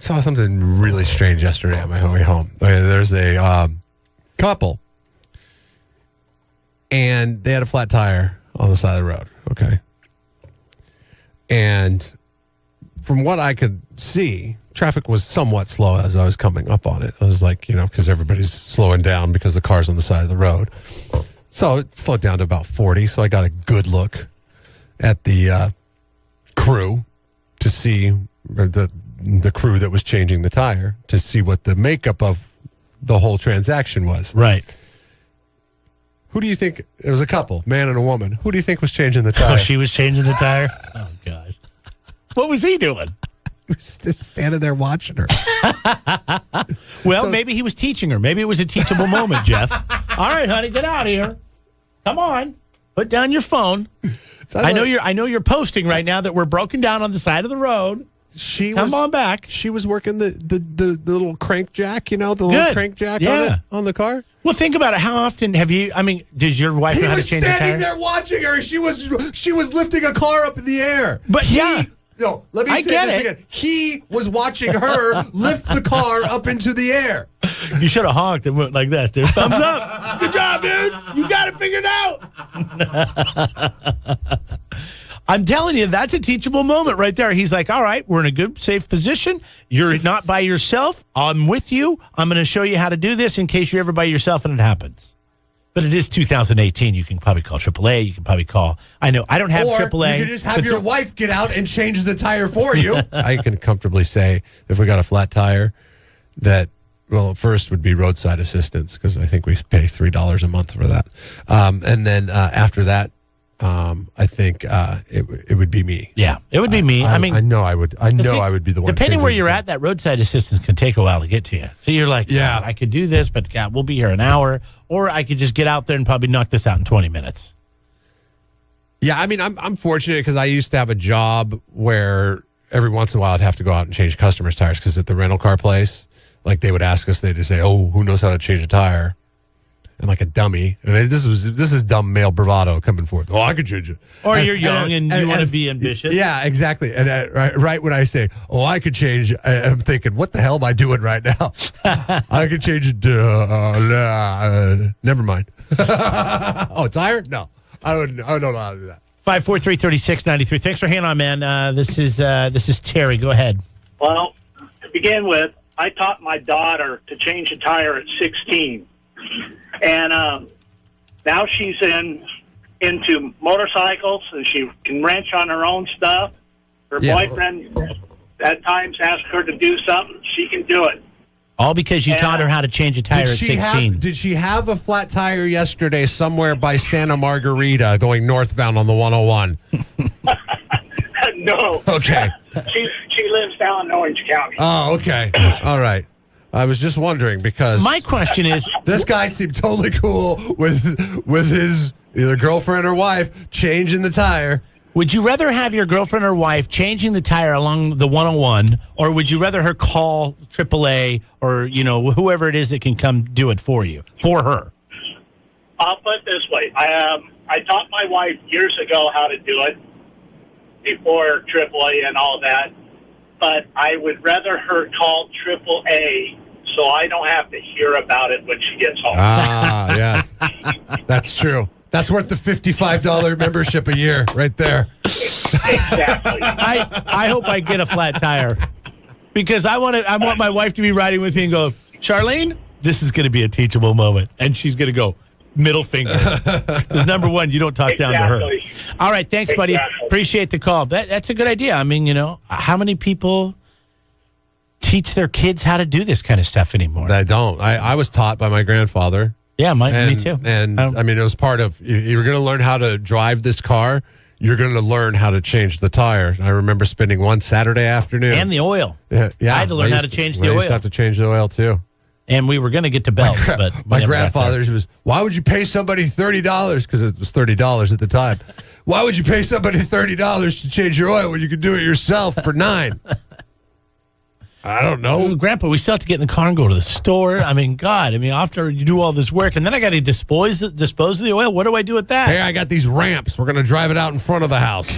saw something really strange yesterday on my way home. Okay, there's a couple, and they had a flat tire on the side of the road. Okay, and from what I could see, traffic was somewhat slow as I was coming up on it. I was like, because everybody's slowing down because the car's on the side of the road. So it slowed down to about 40. So I got a good look at the crew to see the crew that was changing the tire to see what the makeup of the whole transaction was. Right. Who do you think? It was a couple, man and a woman. Who do you think was changing the tire? Oh, she was changing the tire? Oh, God. What was he doing? He was just standing there watching her. Well, maybe he was teaching her. Maybe it was a teachable moment, Jeff. All right, honey, get out of here. Come on. Put down your phone. I know you're posting right now that we're broken down on the side of the road. Come on back. She was working the little crank jack, the little crank jack on the car. Well, think about it. How often have you? I mean, does your wife know how to change the tire? He was standing there watching her. She was lifting a car up in the air. But no, let me say this again. He was watching her lift the car up into the air. You should have honked and went like this, dude. Thumbs up. Good job, dude. You got it figured out. I'm telling you, that's a teachable moment right there. He's like, all right, we're in a good, safe position. You're not by yourself. I'm with you. I'm going to show you how to do this in case you're ever by yourself and it happens. But it is 2018. You can probably call AAA. You can probably call. I know I don't have AAA. Or you can just have your wife get out and change the tire for you. I can comfortably say if we got a flat tire that, well, first would be roadside assistance because I think we pay $3 a month for that. And then after that, I think it would be me. Yeah, it would be me. I mean, I know I would be the one. Depending where you're at, that roadside assistance can take a while to get to you. So you're like, yeah, I could do this, but God, we'll be here an hour, or I could just get out there and probably knock this out in 20 minutes. Yeah, I mean, I'm fortunate because I used to have a job where every once in a while I'd have to go out and change customers' tires because at the rental car place, like they would ask us, they'd just say, "Oh, who knows how to change a tire?" And like a dummy, and this is dumb male bravado coming forth. Oh, I could change it. Or you're young and you want to be ambitious. Yeah, exactly. And right when I say, "Oh, I could change," I'm thinking, "What the hell am I doing right now?" I could change it. Never mind. Oh, tire? No, I don't know how to do that. 543-3693. Thanks for hanging on, man. This is Terry. Go ahead. Well, to begin with, I taught my daughter to change a tire at 16. And now she's into motorcycles, and she can wrench on her own stuff. Her boyfriend at times asks her to do something. She can do it. All because you taught her how to change a tire at 16. Did she have a flat tire yesterday somewhere by Santa Margarita going northbound on the 101? No. Okay. She lives down in Orange County. Oh, okay. All right. I was just wondering because my question is, this guy seemed totally cool with his either girlfriend or wife changing the tire. Would you rather have your girlfriend or wife changing the tire along the 101, or would you rather her call AAA or whoever it is that can come do it for her? I'll put it this way: I taught my wife years ago how to do it before AAA and all that. But I would rather her call AAA so I don't have to hear about it when she gets home. Ah, yeah. That's true. That's worth the $55 membership a year right there. Exactly. I hope I get a flat tire because I want my wife to be riding with me and go, Charlene, this is going to be a teachable moment. And she's going to go, middle finger. Because number one, you don't talk down to her. All right, thanks, buddy. Appreciate the call. That's a good idea. I mean, how many people teach their kids how to do this kind of stuff anymore? I don't. I was taught by my grandfather. Yeah, me too. And I mean, it was part of, you're going to learn how to drive this car. You're going to learn how to change the tire. I remember spending one Saturday afternoon. And the oil. Yeah. I had to learn how to change the oil. I used to have to change the oil, too. And we were going to get to belts, but my grandfather's was, why would you pay somebody $30? Because it was $30 at the time. Why would you pay somebody $30 to change your oil when you could do it yourself for $9? I don't know. Grandpa, we still have to get in the car and go to the store. I mean, God, after you do all this work, and then I got to dispose of the oil. What do I do with that? Hey, I got these ramps. We're going to drive it out in front of the house.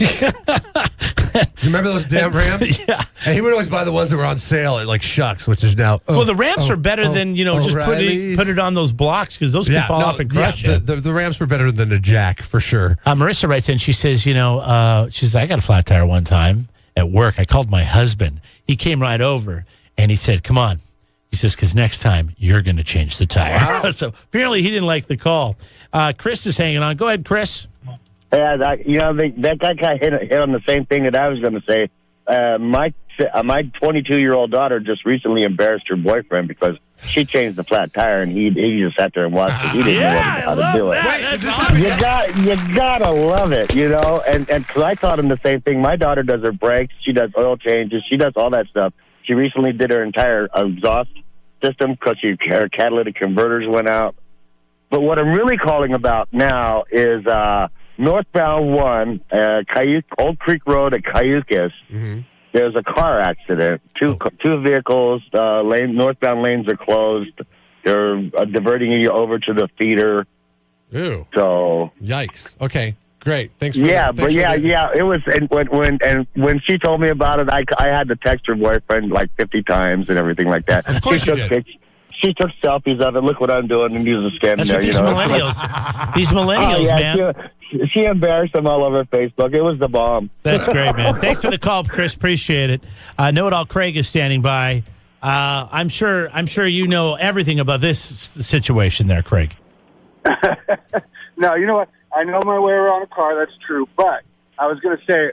You remember those damn Rams? Yeah. And he would always buy the ones that were on sale at like Shucks, which is now. Well, the ramps are better than, just put it on those blocks because those can fall off and crush you. The ramps were better than a jack for sure. Marissa writes in, she says, she's I got a flat tire one time at work. I called my husband. He came right over and he said, come on. He says, because next time you're going to change the tire. Wow. So apparently he didn't like the call. Chris is hanging on. Go ahead, Chris. Yeah, that guy hit on the same thing that I was going to say. My 22-year-old daughter just recently embarrassed her boyfriend because she changed the flat tire and he just sat there and watched it. He didn't know how to do it. You gotta love it, And because I taught him the same thing. My daughter does her brakes, she does oil changes, she does all that stuff. She recently did her entire exhaust system because her catalytic converters went out. But what I'm really calling about now is northbound 1, Old Creek Road at Cayucas. Mm-hmm. There's a car accident. Two vehicles, northbound lanes are closed. They're diverting you over to the feeder. Ew. So. Yikes. Okay. Great. Thanks for it was. And when she told me about it, I had to text her boyfriend like 50 times and everything like that. Of course you did. She took selfies of it. Look what I'm doing, and he was standing there. These millennials, these millennials, man. She embarrassed them all over Facebook. It was the bomb. That's great, man. Thanks for the call, Chris. Appreciate it. Know-it-all Craig is standing by. I'm sure you know everything about this situation there, Craig. No, you know what? I know my way around a car. That's true. But I was going to say,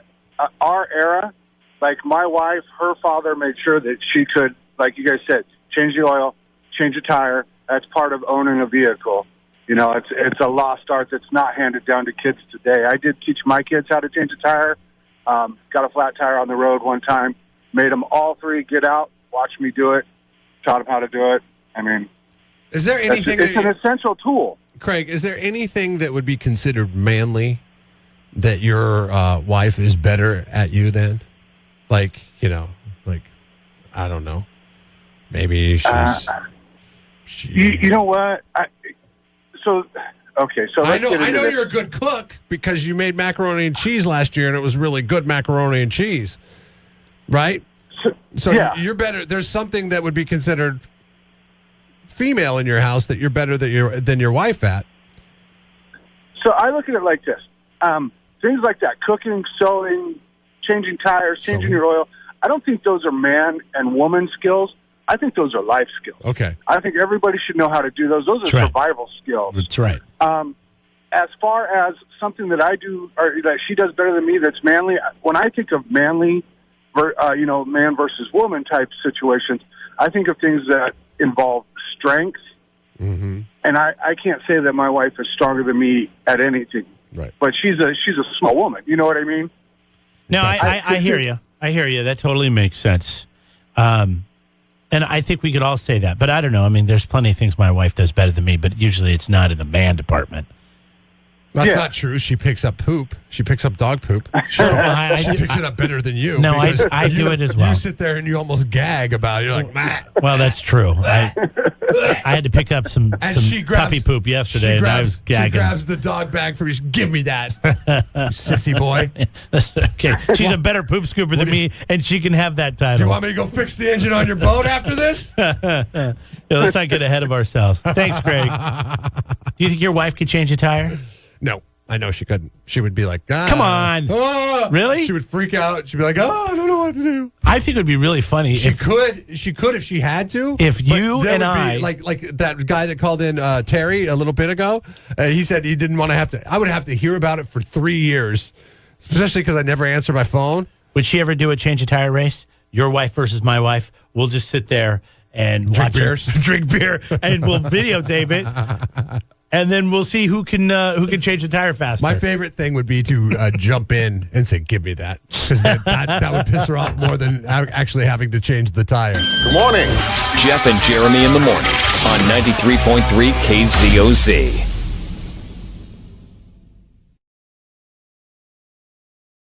our era, like my wife, her father made sure that she could, like you guys said, change the oil, change a tire. That's part of owning a vehicle. It's a lost art that's not handed down to kids today. I did teach my kids how to change a tire. Got a flat tire on the road one time. Made them all three get out, watch me do it, taught them how to do it. I mean, is there anything? It's an essential tool. Craig, is there anything that would be considered manly that your wife is better at you than? Like, I don't know. Maybe she's... You know what? So I know you're a good cook because you made macaroni and cheese last year and it was really good macaroni and cheese, right? So yeah. You're better. There's something that would be considered female in your house that you're better than your wife at. So I look at it like this: things like that, cooking, sewing, changing tires, changing your oil. I don't think those are man and woman skills. I think those are life skills. Okay. I think everybody should know how to do those. Those are survival skills. That's right. As far as something that I do or that she does better than me that's manly, when I think of manly, man versus woman type situations, I think of things that involve strength. Mm-hmm. And I can't say that my wife is stronger than me at anything. Right. But she's a small woman. You know what I mean? No, I hear you. I hear you. That totally makes sense. And I think we could all say that. But I don't know. I mean, there's plenty of things my wife does better than me, but usually it's not in the man department. That's not true. She picks up poop. She picks up dog poop. She picks it up better than you. No, I do it as well. You sit there and you almost gag about it. You're like, Matt. Well, that's true. I had to pick up some puppy poop yesterday, and I was gagging. She grabs the dog bag from you. Give me that, sissy boy. Okay, she's a better poop scooper than me, and she can have that title. Do you want me to go fix the engine on your boat after this? Let's not get ahead of ourselves. Thanks, Greg. Do you think your wife could change a tire? No, I know she couldn't. She would be like, come on. Really? She would freak out. She'd be like, I don't know what to do. I think it would be really funny. She could if she had to. If you and I... Like that guy that called in, Terry, a little bit ago, he said he didn't want to have to... I would have to hear about it for 3 years, especially because I never answer my phone. Would she ever do a change a tire race? Your wife versus my wife? We'll just sit there and drink beer, and we'll videotape it. And then we'll see who can change the tire faster. My favorite thing would be to jump in and say, give me that. Because that would piss her off more than actually having to change the tire. Good morning. Jeff and Jeremy in the morning on 93.3 KZOZ.